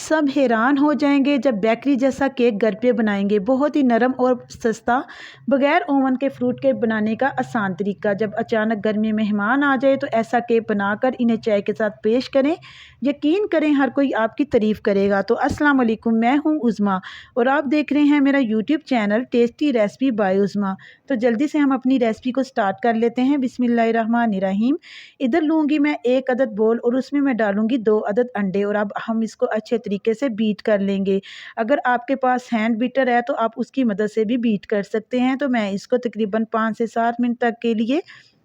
सब हैरान हो जाएंगे जब बेकरी जैसा केक घर पे बनाएंगे। बहुत ही नरम और सस्ता, बगैर ओवन के फ्रूट केक बनाने का आसान तरीका। जब अचानक घर में मेहमान आ जाए तो ऐसा केक बनाकर इन्हें चाय के साथ पेश करें। यकीन करें हर कोई आपकी तारीफ़ करेगा। तो अस्सलाम वालेकुम, मैं हूँ उज़मा और आप देख रहे हैं मेरा YouTube channel tasty recipe by Uzma. तो जल्दी से हम अपनी रेसिपी को स्टार्ट कर लेते हैं। बिस्मिल्लाहिर्रहमानिर्रहीम। इधर लूँगी मैं 1 अदद बोल और उसमें मैं डालूँगी 2 अदद अंडे और अब हम इसको अच्छे तरीके से बीट कर लेंगे। अगर आपके पास हैंड बीटर है तो आप उसकी मदद से भी बीट कर सकते हैं। तो मैं इसको तकरीबन 5 से 7 मिनट तक के लिए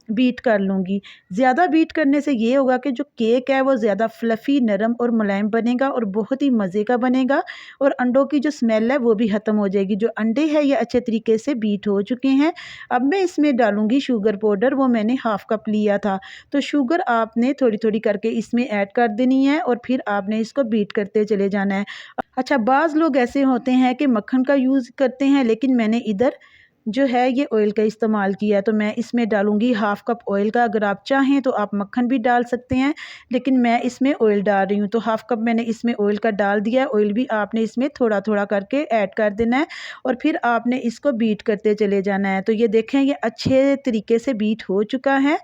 बीट कर लूँगी। ज़्यादा बीट करने से ये होगा कि जो केक है वो ज़्यादा फ्लफ़ी, नरम और मुलायम बनेगा और बहुत ही मज़े का बनेगा और अंडों की जो स्मेल है वो भी ख़त्म हो जाएगी। जो अंडे हैं ये अच्छे तरीके से बीट हो चुके हैं। अब मैं इसमें डालूँगी शुगर पाउडर, वो मैंने हाफ़ कप लिया था। तो शुगर आपने थोड़ी-थोड़ी करके इसमें ऐड कर देनी है और फिर आपने इसको बीट करते चले जाना है। अच्छा, बाज़ लोग ऐसे होते हैं कि मक्खन का यूज़ करते हैं, लेकिन मैंने इधर जो है ये ऑयल का इस्तेमाल किया है। तो मैं इसमें डालूँगी हाफ़ कप ऑयल का। अगर आप चाहें तो आप मक्खन भी डाल सकते हैं, लेकिन मैं इसमें ऑयल डाल रही हूँ। तो हाफ़ कप मैंने इसमें ऑयल का डाल दिया है। ऑयल भी आपने इसमें थोड़ा-थोड़ा करके ऐड कर देना है और फिर आपने इसको बीट करते चले जाना है। तो ये देखें, ये अच्छे तरीके से बीट हो चुका है।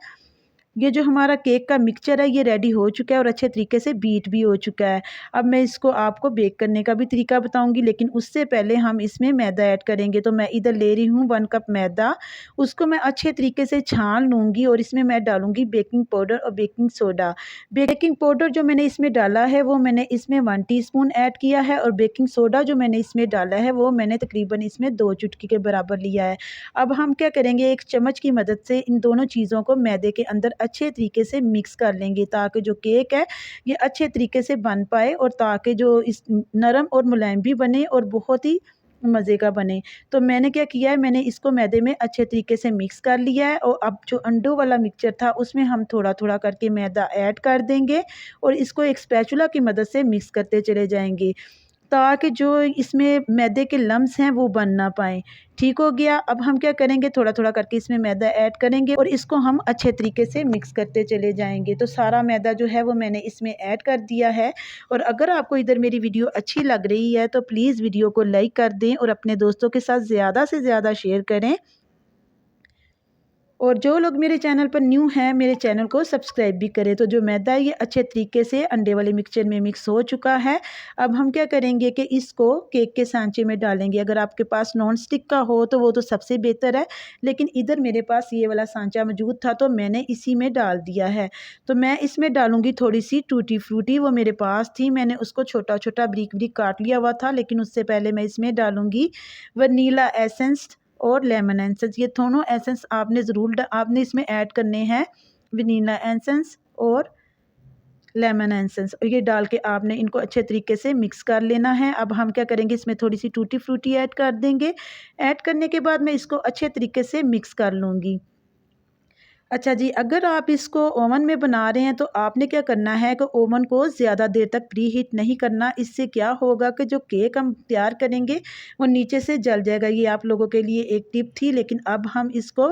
ये जो हमारा केक का मिक्सचर है ये रेडी हो चुका है और अच्छे तरीके से बीट भी हो चुका है। अब मैं इसको आपको बेक करने का भी तरीका बताऊंगी, लेकिन उससे पहले हम इसमें मैदा ऐड करेंगे। तो मैं इधर ले रही हूँ 1 कप मैदा। उसको मैं अच्छे तरीके से छान लूँगी और इसमें मैं डालूँगी बेकिंग पाउडर और बेकिंग सोडा। बेकिंग पाउडर जो मैंने इसमें डाला है वो मैंने इसमें 1 टीस्पून ऐड किया है और बेकिंग सोडा जो मैंने इसमें डाला है वो मैंने तकरीबन इसमें 2 चुटकी के बराबर लिया है। अब हम क्या करेंगे, एक चम्मच की मदद से इन दोनों चीज़ों को मैदे के अंदर अच्छे तरीके से मिक्स कर लेंगे ताकि जो केक है ये अच्छे तरीके से बन पाए और ताकि जो इस नरम और मुलायम भी बने और बहुत ही मज़े का बने। तो मैंने क्या किया है, मैंने इसको मैदे में अच्छे तरीके से मिक्स कर लिया है और अब जो अंडों वाला मिक्सचर था उसमें हम थोड़ा-थोड़ा करके मैदा ऐड कर देंगे और इसको एक स्पैचुला की मदद से मिक्स करते चले जाएँगे ताकि जो इसमें मैदे के लम्स हैं वो बन ना पाएँ। ठीक हो गया। अब हम क्या करेंगे, थोड़ा-थोड़ा करके इसमें मैदा ऐड करेंगे और इसको हम अच्छे तरीके से मिक्स करते चले जाएँगे। तो सारा मैदा जो है वो मैंने इसमें ऐड कर दिया है और अगर आपको इधर मेरी वीडियो अच्छी लग रही है तो प्लीज़ वीडियो को लाइक कर दें और अपने दोस्तों के साथ ज़्यादा से ज़्यादा शेयर करें। और जो लोग मेरे चैनल पर न्यू हैं मेरे चैनल को सब्सक्राइब भी करें। तो जो मैदा है ये अच्छे तरीके से अंडे वाले मिक्सचर में मिक्स हो चुका है। अब हम क्या करेंगे कि इसको केक के सांचे में डालेंगे। अगर आपके पास नॉन स्टिक का हो तो वो तो सबसे बेहतर है, लेकिन इधर मेरे पास ये वाला सांचा मौजूद था तो मैंने इसी में डाल दिया है। तो मैं इसमें डालूँगी थोड़ी सी टूटी फ्रूटी, वो मेरे पास थी, मैंने उसको छोटा-छोटा बारीक-बारीक काट लिया हुआ था। लेकिन उससे पहले मैं इसमें डालूँगी वनीला एसेंस और लेमन एसेंस। ये दोनों एसेंस आपने आपने इसमें ऐड करने हैं, वनीला एसेंस और लेमन एसेंस, और ये डाल के आपने इनको अच्छे तरीके से मिक्स कर लेना है। अब हम क्या करेंगे, इसमें थोड़ी सी टूटी फ्रूटी ऐड कर देंगे। ऐड करने के बाद मैं इसको अच्छे तरीके से मिक्स कर लूँगी। अच्छा जी, अगर आप इसको ओवन में बना रहे हैं तो आपने क्या करना है कि ओवन को ज़्यादा देर तक प्री हीट नहीं करना। इससे क्या होगा कि जो केक हम तैयार करेंगे वो नीचे से जल जाएगा। ये आप लोगों के लिए एक टिप थी, लेकिन अब हम इसको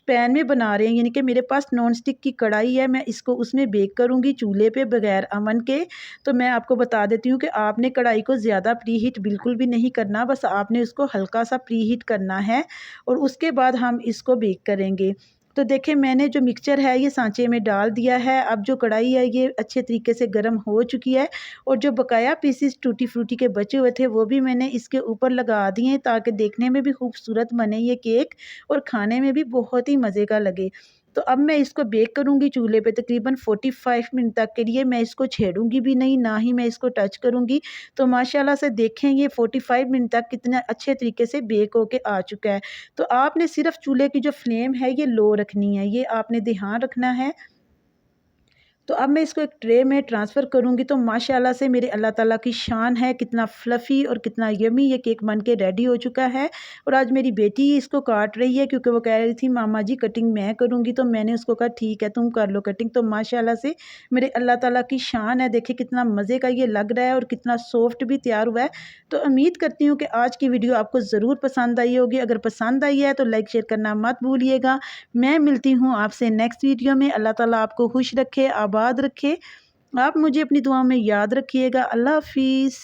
पैन में बना रहे हैं, यानी कि मेरे पास नॉन स्टिक की कढ़ाई है, मैं इसको उसमें बेक करूंगी चूल्हे पे बगैर अवन के। तो मैं आपको बता देती हूँ कि आपने कढ़ाई को ज़्यादा प्री हीट बिल्कुल भी नहीं करना, बस आपने उसको हल्का सा प्री हीट करना है और उसके बाद हम इसको बेक करेंगे। तो देखिए, मैंने जो मिक्सचर है ये सांचे में डाल दिया है। अब जो कढ़ाई है ये अच्छे तरीके से गर्म हो चुकी है और जो बकाया पीसेस टूटी फ्रूटी के बचे हुए थे वो भी मैंने इसके ऊपर लगा दिए ताकि देखने में भी खूबसूरत बने ये केक और खाने में भी बहुत ही मज़े का लगे। तो अब मैं इसको बेक करूंगी चूल्हे पे तकरीबन 45 मिनट तक के लिए। मैं इसको छेड़ूंगी भी नहीं, ना ही मैं इसको टच करूंगी। तो माशाल्लाह से देखें ये 45 मिनट तक कितना अच्छे तरीके से बेक होके आ चुका है। तो आपने सिर्फ चूल्हे की जो फ्लेम है ये लो रखनी है, ये आपने ध्यान रखना है। तो अब मैं इसको एक ट्रे में ट्रांसफ़र करूँगी। तो माशाल्लाह से मेरे अल्लाह ताला की शान है, कितना फ्लफ़ी और कितना यम्मी ये केक बन के रेडी हो चुका है। और आज मेरी बेटी इसको काट रही है क्योंकि वो कह रही थी मामा जी कटिंग मैं करूँगी, तो मैंने उसको कहा ठीक है तुम कर लो कटिंग। तो माशाल्लाह से मेरे अल्लाह ताला की शान है, देखिए कितना मज़े का ये लग रहा है और कितना सॉफ्ट भी तैयार हुआ है। तो उम्मीद करती हूँ कि आज की वीडियो आपको ज़रूर पसंद आई होगी। अगर पसंद आई है तो लाइक शेयर करना मत भूलिएगा। मैं मिलती हूँ आपसे नेक्स्ट वीडियो में। अल्लाह ताला आपको खुश रखे, आबाद रखे। आप मुझे अपनी दुआओं में याद रखिएगा। अल्लाह हाफ़िज़।